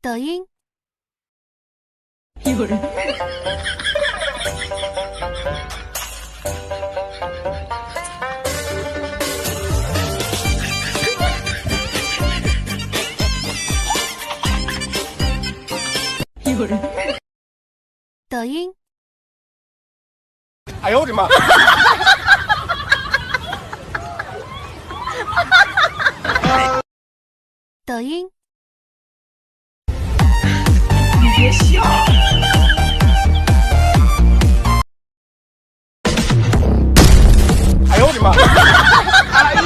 抖音。有人。有人。抖音。哎呦我的妈！抖音。你别笑。哎呦我的妈！哎呦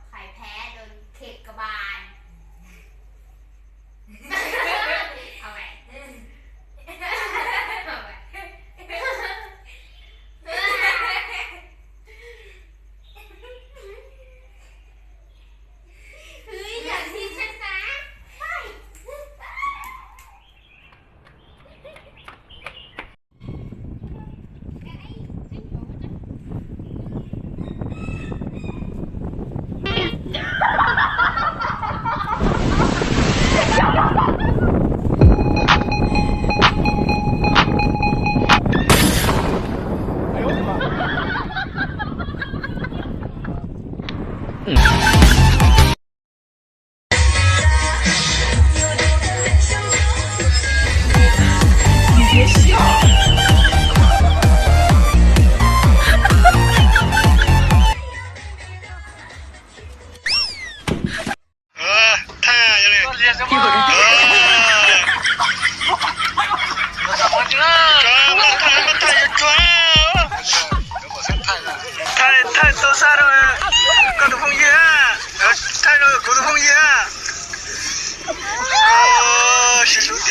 ใครแพ้โดนเข็กกระบาลเอาไงเฮ้ยอย่าทิ้งฉันนะไม่ 哎呦我的妈！你别笑。太阳嘞！有人。太多啥了？搞得风雨啊！太了，搞得风雨啊！哦，洗手的。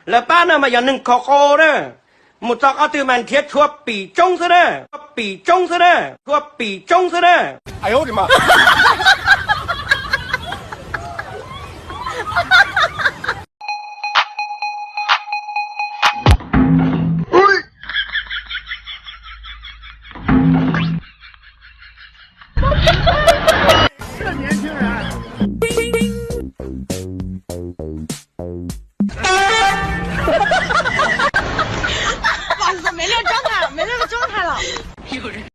là ba nào mà giờ nâng khó khô đó một tóc áo từ màn thiết thua bỉ trông ra đó bỉ trông ra đó thua bỉ trông ra đó 哎呦我的妈！这年轻人。哇塞，没那个状态了，没那个状态了。有人。